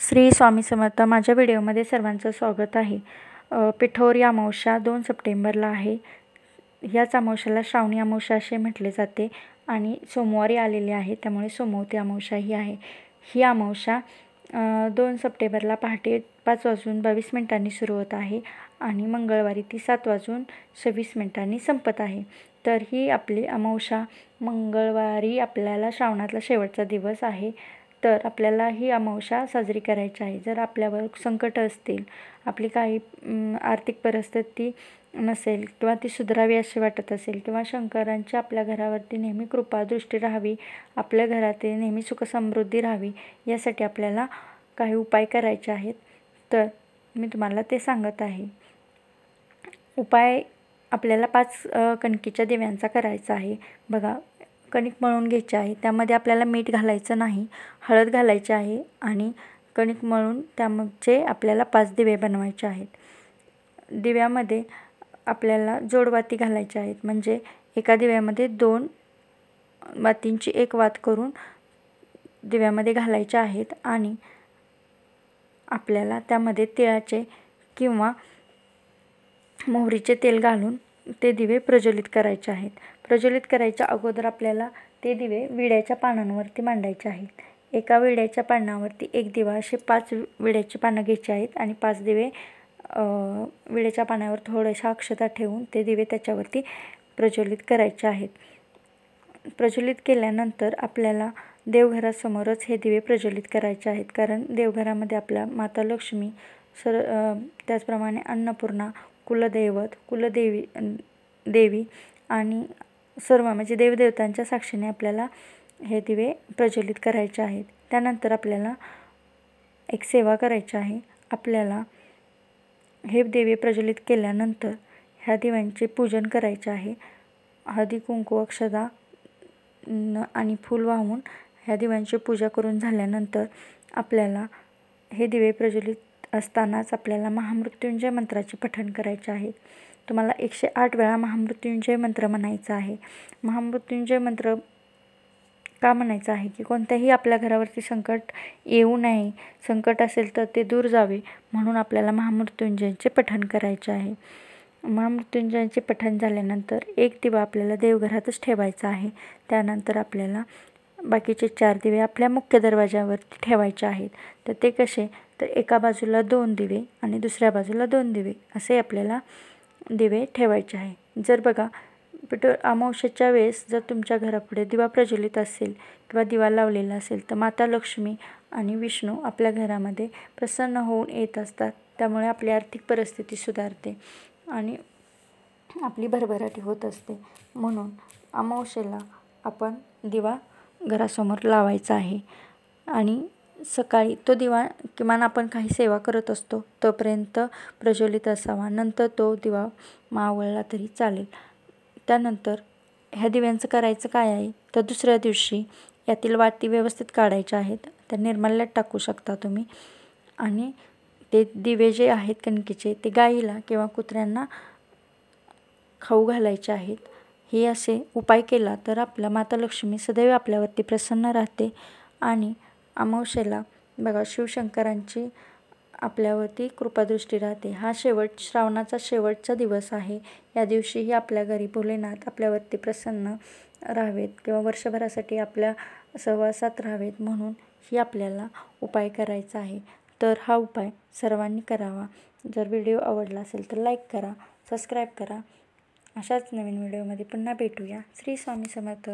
श्री स्वामी समर्थ. माझ्या व्हिडिओमध्ये सर्वांचं स्वागत आहे. पिठोरी अमावस्या 2 सप्टेंबरला आहे. याच अमावस्याला श्रावणी अमावस्या असे म्हटले जाते आणि सोमवारी आलेली आहे, त्यामुळे सोमवती अमावस्या ही आहे. ही अमावस्या 2 सप्टेंबरला पहाटे 5:22 सुरू होत आहे आणि मंगळवारी ती 7:26 संपत आहे. तर ही आपली अमावस्या मंगळवारी आपल्याला श्रावणातला शेवटचा दिवस आहे. तर आपल्याला ही अमावस्या साजरी करायची आहे. जर आपल्यावर संकट असतील, आपली काही आर्थिक परिस्थिती नसेल किंवा ती सुधारावी असे वाटत असेल किंवा शंकरांची आपल्या घरावरती नेहमी कृपा दृष्टी राहावी, आपल्या घरात नेहमी सुखसमृद्धी राहावी, यासाठी आपल्याला काही उपाय करायचे आहेत. तर मी तुम्हाला ते सांगत आहे. उपाय आपल्याला 5 कणकीच्या दिव्यांचा करायचा आहे. बघा, कणिक मळून घ्यायची आहे. त्यामध्ये आपल्याला मीठ घालायचं नाही, हळद घालायची आहे आणि कणिक मळून त्यामध्ये आपल्याला 5 दिवे बनवायचे आहेत. दिव्यामध्ये आपल्याला जोडवाती घालायच्या आहेत, म्हणजे एका दिव्यामध्ये 2 वातींची एक वात करून दिव्यामध्ये घालायचे आहेत आणि आपल्याला त्यामध्ये तिळाचे किंवा मोहरीचे तेल घालून ते दिवे प्रज्वलित करायचे आहेत. प्रज्वलित करायच्या अगोदर आपल्याला ते दिवे विड्याच्या पानांवरती मांडायचे आहेत. एका विड्याच्या पानावरती एक दिवा, असे 5 विड्याची पानं घ्यायची आहेत आणि 5 दिवे विड्याच्या पानावर थोड्याशा अक्षता ठेवून ते दिवे त्याच्यावरती प्रज्वलित करायचे आहेत. प्रज्वलित केल्यानंतर आपल्याला देवघरासमोरच हे दिवे प्रज्वलित करायचे आहेत, कारण देवघरामध्ये आपल्या माता लक्ष्मी, त्याचप्रमाणे अन्नपूर्णा, कुलदैवत, देवी आणि सर्व म्हणजे देवदेवतांच्या साक्षीने आपल्याला हे दिवे प्रज्वलित करायचे आहेत. त्यानंतर आपल्याला एक सेवा करायची आहे. आपल्याला हे दिवे प्रज्वलित केल्यानंतर ह्या दिव्यांचे पूजन करायचे आहे. हळदी कुंकू अक्षता आणि फूल वाहून ह्या दिव्यांची पूजा करून झाल्यानंतर आपल्याला हे दिवे प्रज्वलित असतानाच आपल्याला महामृत्युंजय मंत्राचे पठण करायचे आहे. तुम्हाला 108 वेळा महामृत्युंजय मंत्र म्हणायचा आहे. महामृत्युंजय मंत्र का म्हणायचं आहे की कोणत्याही आपल्या घरावरती संकट येऊ नये, संकट असेल तर ते दूर जावे, म्हणून आपल्याला महामृत्युंजयचे पठण करायचे आहे. महामृत्युंजयाचे पठण झाल्यानंतर एक दिवा आपल्याला देवघरातच ठेवायचा आहे. त्यानंतर आपल्याला बाकीचे 4 दिवे आपल्या मुख्य दरवाजावरती ठेवायचे आहेत. तर ते कसे, तर एका बाजूला 2 दिवे आणि दुसऱ्या बाजूला 2 दिवे असे आपल्याला दिवे ठेवायचे आहे. जर बघा, अमावस्येच्या वेळेस जर तुमच्या घरापुढे दिवा प्रज्वलित असेल किंवा दिवा लावलेला असेल तर माता लक्ष्मी आणि विष्णू आपल्या घरामध्ये प्रसन्न होऊन येत असतात. त्यामुळे आपली आर्थिक परिस्थिती सुधारते आणि आपली भरभराटी होत असते. म्हणून अमावस्येला आपण दिवा घरासमोर लावायचा आहे आणि सकाळी तो दिवा किमान आपण काही सेवा करत असतो तोपर्यंत प्रज्वलित असावा. नंतर तो दिवा मावळला तरी चालेल. त्यानंतर ह्या दिव्यांचं करायचं काय आहे, तर दुसऱ्या दिवशी यातील वाती व्यवस्थित काढायच्या आहेत. त्या निर्माल्यात टाकू शकता तुम्ही आणि ते दिवे जे आहेत कणकीचे ते गाईला किंवा कुत्र्यांना खाऊ घालायचे आहेत. हे असे उपाय केला तर आपल्या माता लक्ष्मी सदैव आपल्यावरती प्रसन्न राहते आणि अमावस्येला बघा शिवशंकरांची आपल्यावरती कृपादृष्टी राहते. हा श्रावणाचा शेवटचा दिवस आहे. या दिवशीही आपल्या घरी भोलेनाथ आपल्यावरती प्रसन्न राहावेत किंवा वर्षभरासाठी आपल्या सहवासात राहावेत, म्हणून ही आपल्याला उपाय करायचा आहे. तर हा उपाय सर्वांनी करावा. जर व्हिडिओ आवडला असेल तर लाईक करा, सबस्क्राईब करा. अशाच नवीन व्हिडिओमध्ये पुन्हा भेटूया. श्री स्वामी समर्थ.